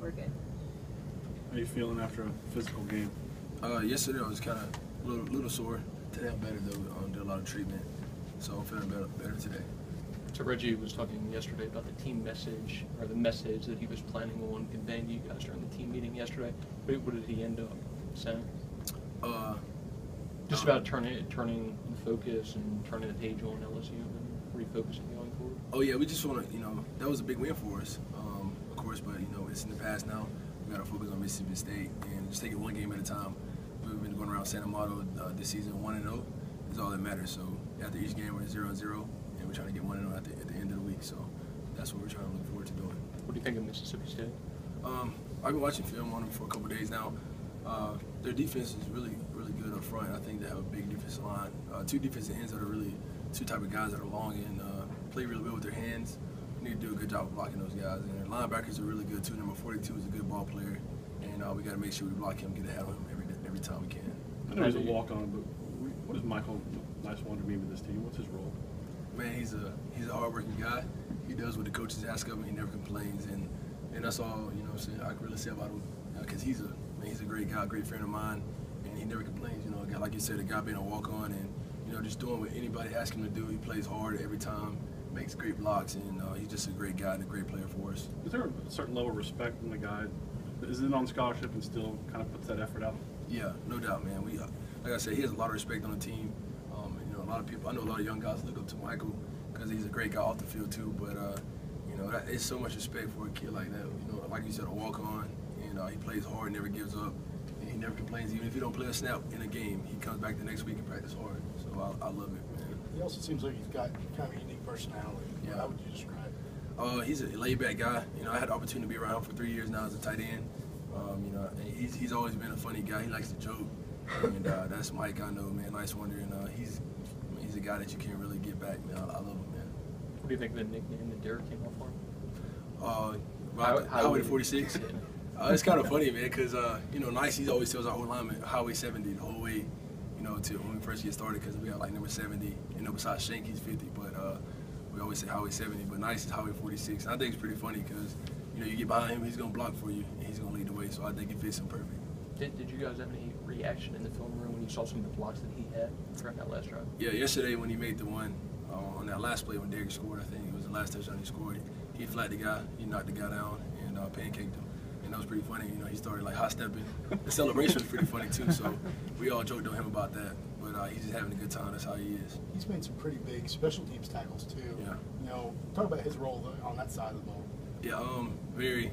were good. How are you feeling after a physical game? Yesterday I was kind of a little sore. Today I'm better though. Did a lot of treatment, so I'm feeling better today. So Reggie was talking yesterday about the team message, or the message that he was planning on conveying to you guys during the team meeting yesterday. What did he end up saying? Just about turning the focus and turning the page on LSU and refocusing going forward. Oh yeah, we just want to, that was a big win for us, of course. But it's in the past now. We got to focus on Mississippi State and just take it one game at a time. We've been going around Santa Mato this season 1-0 is all that matters. So after each game we're 0-0. We're trying to get 1-0 at the end of the week, so that's what we're trying to look forward to doing. What do you think of Mississippi State? I've been watching film on them for a couple of days now. Their defense is really good up front. I think they have a big defensive line. Two defensive ends that are really two type of guys that are long and play really well with their hands. We need to do a good job of blocking those guys. And their linebackers are really good too. Number 42 is a good ball player, and we got to make sure we block him, get ahead of him every time we can. I know he's a walk-on, but what does Michael Nice want to mean with this team? What's his role? Man, he's a hard-working guy. He does what the coaches ask of him. He never complains, and that's all I can really say about him. Because he's a great guy, a great friend of mine, and he never complains. A guy, like you said, a guy being a walk-on and just doing what anybody asks him to do. He plays hard every time, makes great blocks, and he's just a great guy and a great player for us. Is there a certain level of respect in the guy? Is it on scholarship and still kind of puts that effort out? Yeah, no doubt, man. Like I said, he has a lot of respect on the team. A lot of people, I know a lot of young guys look up to Michael because he's a great guy off the field too. But it's so much respect for a kid like that. Like you said, a walk-on, and he plays hard, never gives up, and he never complains. Even if he don't play a snap in a game, he comes back the next week and practice hard. So I love it, man. He also seems like he's got kind of a unique personality. Yeah. How would you describe it? He's a laid-back guy. I had the opportunity to be around him for 3 years now as a tight end. And he's always been a funny guy. He likes to joke, and that's Mike. I know, man. Nice wonder, and he's a guy that you can't really get back, man. I love him, man. What do you think of the nickname that Derek came up for? Highway 46. It's kind of funny, man, because Nice. He always tells our whole lineman Highway 70 the whole way, till when we first get started, because we got like number 70. Besides Shank, he's 50, but we always say Highway 70. But Nice is Highway 46. And I think it's pretty funny because you get behind him, he's gonna block for you, and he's gonna lead the way. So I think it fits him perfect. Did you guys have any reaction in the film room when you saw some of the blocks that he had during that last drive? Yeah, yesterday when he made the one on that last play when Derek scored, I think it was the last touchdown he scored. He flat the guy, he knocked the guy down, and pancaked him. And that was pretty funny. He started like hot stepping. The celebration was pretty funny too. So we all joked on him about that. But he's just having a good time. That's how he is. He's made some pretty big special teams tackles too. Yeah. Talk about his role on that side of the ball. Yeah, very,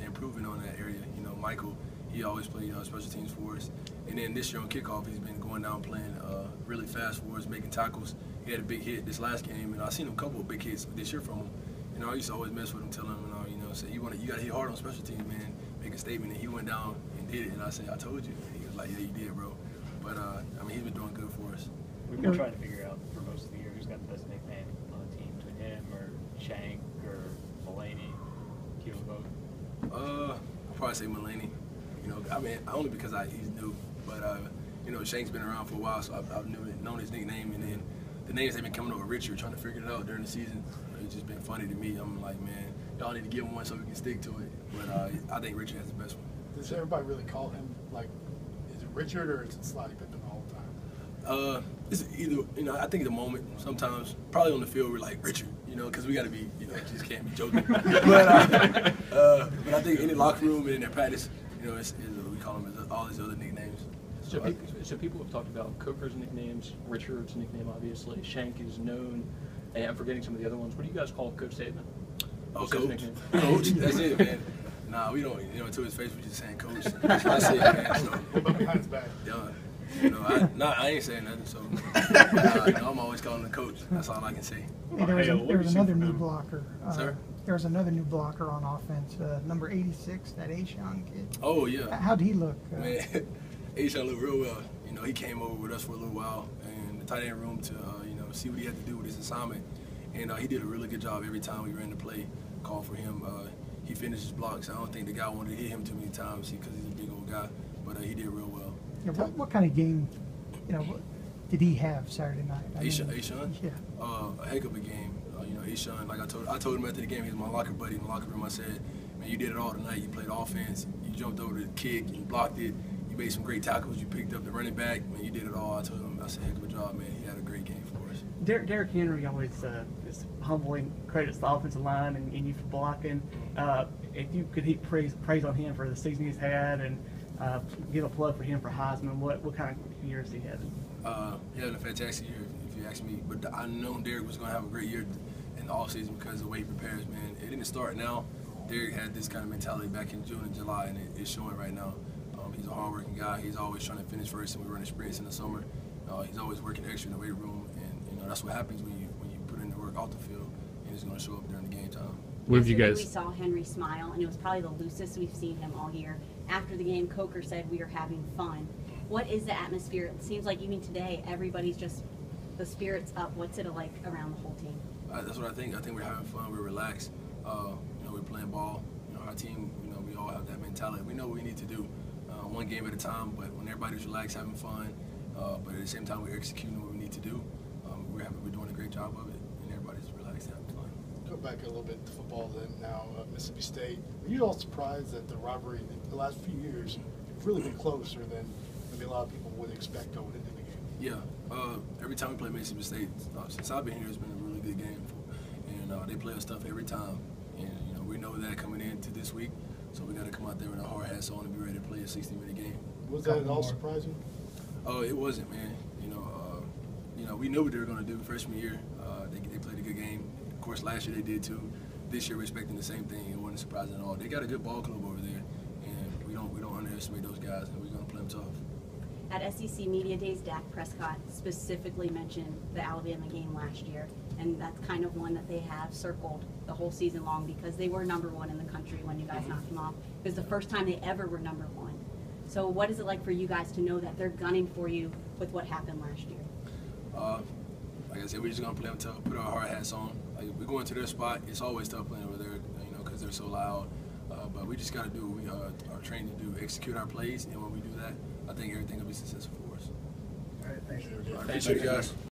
improving on that area. Michael, he always played special teams for us. And then this year on kickoff, he's been going down playing really fast for us, making tackles. He had a big hit this last game, and I've seen a couple of big hits this year from him. I used to always mess with him, tell him, say you got to hit hard on special teams, man. Make a statement, and he went down and did it. And I said, I told you. And he was like, yeah, you did, bro. But he's been doing good for us. We've been trying to figure out for most of the year who's got the best nickname on the team, between him or Shank or Mulaney. Do you know both? I'll probably say Mulaney. Only because he's new. But Shank's been around for a while, so I've known his nickname. And then the names have been coming over Richard, trying to figure it out during the season. It's just been funny to me. I'm like, man, y'all need to give him one so we can stick to it. But I think Richard has the best one. Does everybody really call him, is it Richard or is it Slotty Pippen all the time? It's either, I think at the moment, sometimes, probably on the field, we're like, Richard, because we got to be, just can't be joking. But I think in the locker room and in their practice, it's we call them all these other nicknames. So people have talked about Coker's nicknames, Richard's nickname, obviously. Shank is known, and I'm forgetting some of the other ones. What do you guys call Coach Saban? Coach. Coach, that's it, man. Nah, we don't, to his face, we just saying Coach. That's it, man. So, what about behind his back? I ain't saying nothing, so I'm always calling him Coach. That's all I can say. Hey, there was another new blocker. Sir? There was another new blocker on offense, number 86, that Ashawn kid. Oh, yeah. How'd he look? Man, Ashawn looked real well. He came over with us for a little while in the tight end room to, see what he had to do with his assignment. And he did a really good job every time we ran the play, call for him. He finished his blocks. I don't think the guy wanted to hit him too many times because he's a big old guy, but he did real well. Yeah, what kind of game, did he have Saturday night? Ashawn? Yeah. A heck of a game. Ashawn, like I told him after the game, he was my locker buddy in the locker room. I said, man, and you did it all tonight. You played offense. You jumped over the kick. You blocked it. You made some great tackles. You picked up the running back. Man, you did it all. I told him, I said, heck of a job, man. He had a great game for us. Derrick Henry always is humbling, credits the offensive line and you for blocking. If you could heap praise on him for the season he's had and give a plug for him for Heisman, what kind of years he had? He had a fantastic year, if you ask me. But I know Derrick was going to have a great year in the offseason because of the way he prepares, man. It didn't start now. Derrick had this kind of mentality back in June and July, and it's showing right now. He's a hardworking guy. He's always trying to finish first, and we run sprints in the summer. He's always working extra in the weight room, and that's what happens when you put in the work off the field, and it's going to show up during the game time. What have you Yesterday guys? We saw Henry smile, and it was probably the loosest we've seen him all year. After the game, Coker said we are having fun. What is the atmosphere? It seems like even today, everybody's just, the spirit's up. What's it like around the whole team? That's what I think. I think we're having fun. We're relaxed. We're playing ball. Our team, we all have that mentality. We know what we need to do, one game at a time. But when everybody's relaxed, having fun, but at the same time we're executing what we need to do, we're doing a great job of it, and everybody's relaxed, having fun. Go back a little bit to football then now, Mississippi State. Were you all surprised that the rivalry in the last few years have really been closer than maybe a lot of people would expect going into the game? Yeah, every time we play Mississippi State, since I've been here, it's been a really good game. And they play us tough every time. And, we know that coming into this week, so we got to come out there with our hard hats on and be ready to play a 60-minute game. Was that at all surprising? Oh, it wasn't, man. We knew what they were going to do freshman year. They played a good game. Of course, last year they did too. This year we're expecting the same thing. It wasn't surprising at all. They got a good ball club over there, and we don't underestimate those guys, and we're going to play them tough. At SEC Media Days, Dak Prescott specifically mentioned the Alabama game last year, and that's kind of one that they have circled the whole season long because they were #1 in the country when you guys knocked them off. It was the first time they ever were #1. So what is it like for you guys to know that they're gunning for you with what happened last year? Like I said, we're just going to play them tough, put our hard hats on. Like, we go into their spot, it's always tough playing over there, because they're so loud. But we just got to do what we are trained to do, execute our plays, and when we do that, I think everything will be successful for us. All right, thank you. I appreciate it, guys.